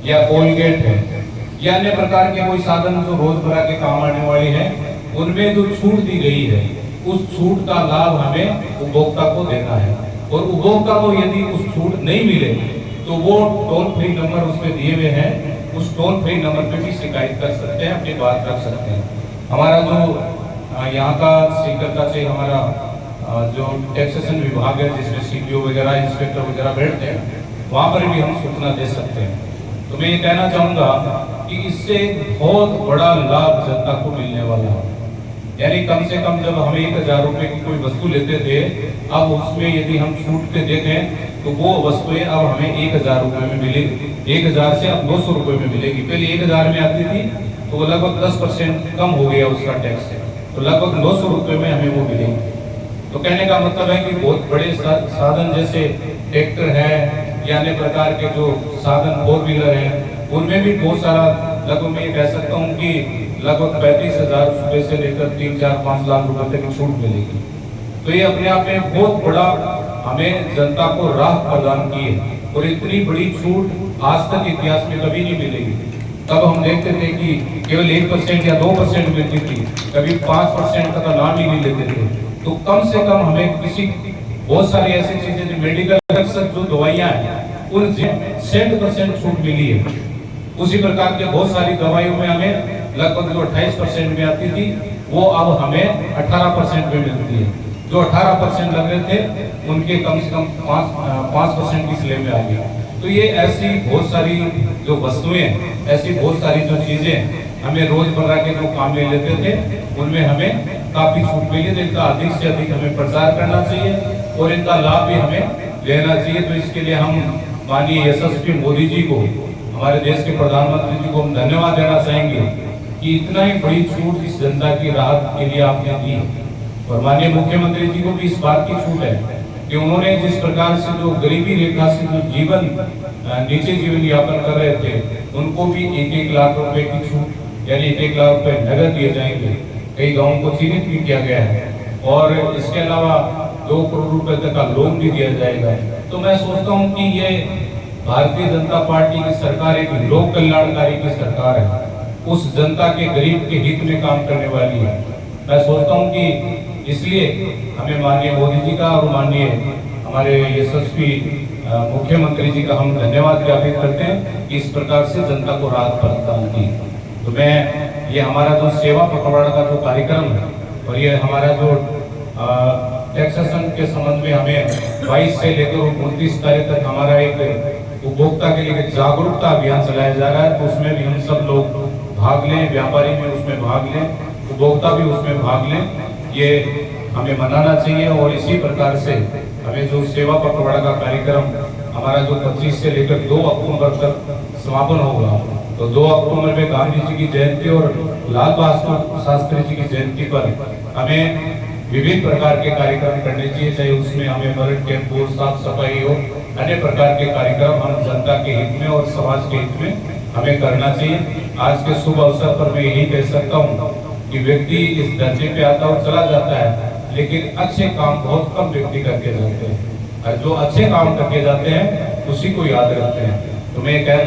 या कोलगेट है या अन्य प्रकार के कोई साधन जो रोजमर्रा के काम आने वाले हैं, उनमें जो छूट दी गई है उस छूट का लाभ हमें उपभोक्ता को देना है। और उपभोक्ता को यदि उस छूट नहीं मिले तो वो टोल फ्री नंबर उसमें दिए हुए हैं, उस टोल फ्री नंबर पे भी शिकायत कर सकते हैं, अपनी बात रख सकते हैं। हमारा जो यहाँ का सीकर से हमारा जो टैक्सेशन विभाग है, जिसमें सीपीओ वगैरह इंस्पेक्टर वगैरह बैठते हैं, वहाँ पर भी हम सूचना दे सकते हैं। तो मैं ये कहना चाहूँगा कि इससे बहुत बड़ा लाभ जनता को मिलने वाला है। यानी कम से कम जब हमें 1000 रुपए की कोई वस्तु लेते थे, अब उसमें यदि हम छूट के देखें तो वो वस्तुएं अब हमें 1000 रुपए में मिलेगी। 1000 से अब 200 रुपए में मिलेगी। पहले 1000 में आती थी तो वो लगभग 10% कम हो गया उसका टैक्स, तो लगभग 900 रुपए में हमें वो मिलेगी। तो कहने का मतलब है कि बहुत बड़े साधन जैसे ट्रैक्टर है या अन्य प्रकार के जो साधन 4 व्हीलर हैं, उनमें भी बहुत सारा, लगभग मैं ये कह सकता हूँ कि लगभग 35,000 रुपए से लेकर 3, 4, 5 लाख रुपए तक की छूट मिलेगी। तो ये अपने आप में बहुत बड़ा हमें जनता को राहत प्रदान की है। और इतनी बड़ी छूट आज तक इतिहास में कभी नहीं मिलेगी। तब हम देखते थे कि केवल 1% या 2% मिलती थी, कभी 5% का नाम ही नहीं लेते थे। तो कम से कम हमें किसी बहुत सारी ऐसी चीजें जो मेडिकल जो दवाइयाँ हैं उन 60% छूट मिली है। उसी प्रकार के बहुत सारी दवाइयों में हमें लगभग जो 28% में आती थी वो अब हमें 18% में मिलती है। जो 18% लग रहे थे उनके कम से कम 5% की स्लैब में आ गया। तो ये ऐसी बहुत सारी जो वस्तुएं, ऐसी बहुत सारी जो चीजें हमें रोजमर्रा के जो काम ले लेते थे उनमें हमें काफी छूट मिली। तो इनका अधिक से अधिक हमें प्रचार करना चाहिए और इनका लाभ भी हमें लेना चाहिए। तो इसके लिए हम माननीय यशस्वी मोदी जी को, हमारे देश के प्रधानमंत्री जी को हम धन्यवाद देना चाहेंगे कि इतना ही बड़ी छूट इस जनता की राहत के लिए आपने दी। और माननीय मुख्यमंत्री जी को भी इस बात की छूट है कि उन्होंने जिस प्रकार से जो गरीबी रेखा से जो नीचे जीवन यापन कर रहे थे, उनको भी 1-1 लाख रुपए की छूट, यानी 1 लाख रुपए नगद दिए जाएंगे। कई गाँवों को चिन्हित भी किया गया है और इसके अलावा 2 करोड़ रुपए तक का लोन भी दिया जाएगा। तो मैं सोचता हूँ कि ये भारतीय जनता पार्टी की सरकार एक लोक कल्याणकारी की सरकार है, उस जनता के गरीब के हित में काम करने वाली है। मैं सोचता हूँ कि इसलिए हमें माननीय मोदी जी का और माननीय हमारे यशस्वी मुख्यमंत्री जी का हम धन्यवाद ज्ञापित करते हैं कि इस प्रकार से जनता को राहत प्रदान की। तो मैं ये हमारा जो सेवा पखवाड़ा का जो कार्यक्रम है और ये हमारा जो टैक्सेशन के संबंध में हमें 22 से लेकर 29 तारीख तक हमारा एक उपभोक्ता के लिए जागरूकता अभियान चलाया जा रहा है। तो उसमें भी हम सब लोग भाग लें, व्यापारी भी उसमें भाग लें, उपभोक्ता भी उसमें भाग लें, ये हमें मनाना चाहिए। और इसी प्रकार से हमें जो सेवा पखवाड़ा का कार्यक्रम हमारा जो 25 से लेकर 2 अक्टूबर तक समापन होगा, तो 2 अक्टूबर में गांधी जी की जयंती और लाल बहादुर शास्त्री जी की जयंती पर हमें विभिन्न प्रकार के कार्यक्रम करने चाहिए। चाहे उसमें हमें ब्लड कैंप हो, साफ सफाई हो, अन्य प्रकार के कार्यक्रम हम जनता के हित में और समाज के हित में हमें करना चाहिए। आज के शुभ अवसर पर मैं यही कह सकता हूँ कि व्यक्ति इस दर्जे पे आता और चला जाता है, लेकिन अच्छे काम बहुत कम व्यक्ति करके जाते हैं और जो अच्छे काम करके जाते हैं उसी को याद रखते हैं। तो मैं कहता